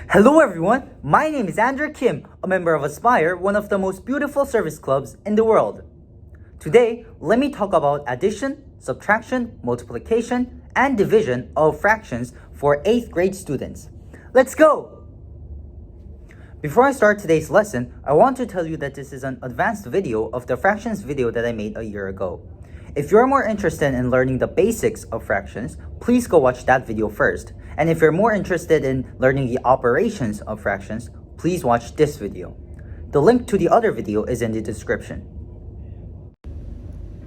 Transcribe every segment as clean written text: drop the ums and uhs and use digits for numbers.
Hello everyone, my name is Andrew Kim, a member of Aspire, one of the most beautiful service clubs in the world. Today, let me talk about addition, subtraction, multiplication, and division of fractions for 8th grade students. Let's go! Before I start today's lesson, I want to tell you that this is an advanced video of the fractions video that I made a year ago. If you're more interested in learning the basics of fractions, please go watch that video first. And if you're more interested in learning the operations of fractions, please watch this video. The link to the other video is in the description.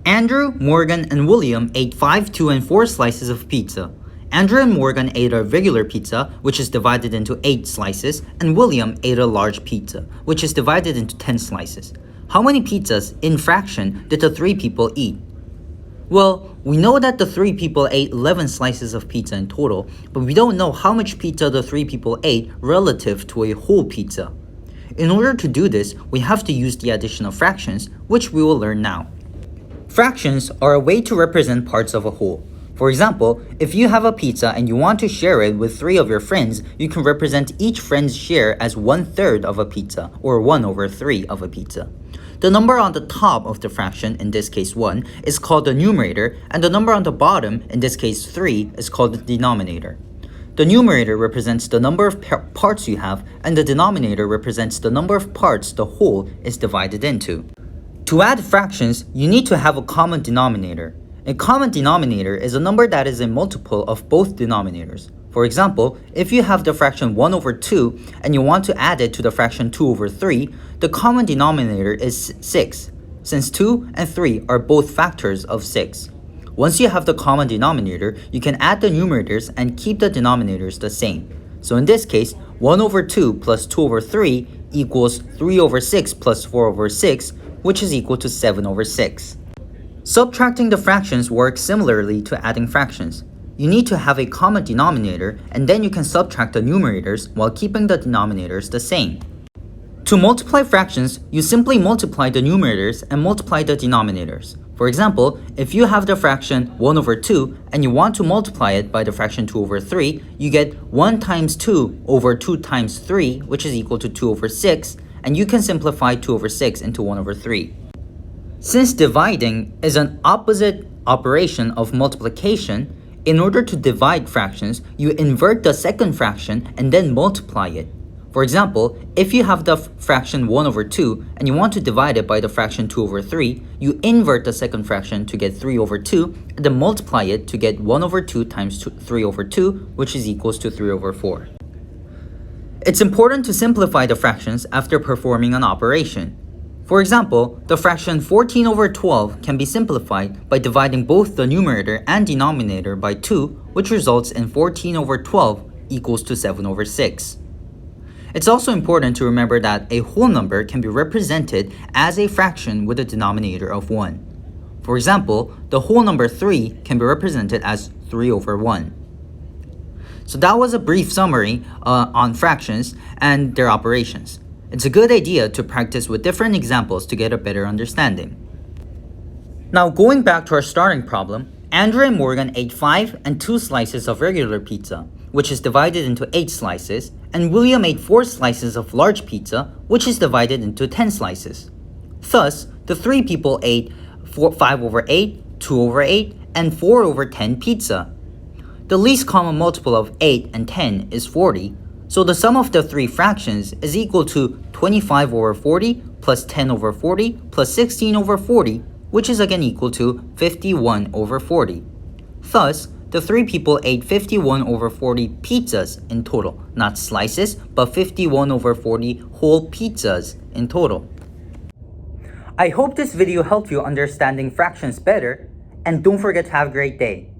Andrew, Morgan, and William ate 5, 2, and 4 slices of pizza. Andrew and Morgan ate a regular pizza, which is divided into 8 slices, and William ate a large pizza, which is divided into 10 slices. How many pizzas, in fraction, did the 3 people eat? Well, we know that the 3 people ate 11 slices of pizza in total, but we don't know how much pizza the 3 people ate relative to a whole pizza. In order to do this, we have to use the addition of fractions, which we will learn now. Fractions are a way to represent parts of a whole. For example, if you have a pizza and you want to share it with 3 of your friends, you can represent each friend's share as 1/3 of a pizza, or 1/3 of a pizza. The number on the top of the fraction, in this case 1, is called the numerator, and the number on the bottom, in this case 3, is called the denominator. The numerator represents the number of parts you have, and the denominator represents the number of parts the whole is divided into. To add fractions, you need to have a common denominator. A common denominator is a number that is a multiple of both denominators. For example, if you have the fraction 1/2 and you want to add it to the fraction 2/3, the common denominator is 6, since 2 and 3 are both factors of 6. Once you have the common denominator, you can add the numerators and keep the denominators the same. So in this case, 1/2 plus 2/3 equals 3/6 plus 4/6, which is equal to 7/6. Subtracting the fractions works similarly to adding fractions. You need to have a common denominator, and then you can subtract the numerators while keeping the denominators the same. To multiply fractions, you simply multiply the numerators and multiply the denominators. For example, if you have the fraction 1/2 and you want to multiply it by the fraction 2/3, you get 1 times 2 over 2 times 3, which is equal to 2/6, and you can simplify 2/6 into 1/3. Since dividing is an opposite operation of multiplication, in order to divide fractions, you invert the second fraction and then multiply it. For example, if you have the fraction 1/2 and you want to divide it by the fraction 2/3, you invert the second fraction to get 3/2 and then multiply it to get 1/2 times 3/2, which is equals to 3/4. It's important to simplify the fractions after performing an operation. For example, the fraction 14/12 can be simplified by dividing both the numerator and denominator by 2, which results in 14/12 equals to 7/6. It's also important to remember that a whole number can be represented as a fraction with a denominator of 1. For example, the whole number 3 can be represented as 3/1. So that was a brief summary on fractions and their operations. It's a good idea to practice with different examples to get a better understanding. Now going back to our starting problem, Andrew and Morgan ate 5 and 2 slices of regular pizza, which is divided into 8 slices, and William ate 4 slices of large pizza, which is divided into 10 slices. Thus, the 3 people ate 5/8, 2/8, and 4/10 pizza. The least common multiple of 8 and 10 is 40, so the sum of the 3 fractions is equal to 25/40 plus 10/40 plus 16/40, which is again equal to 51/40. Thus, the 3 people ate 51/40 pizzas in total, not slices, but 51/40 whole pizzas in total. I hope this video helped you understanding fractions better, and don't forget to have a great day.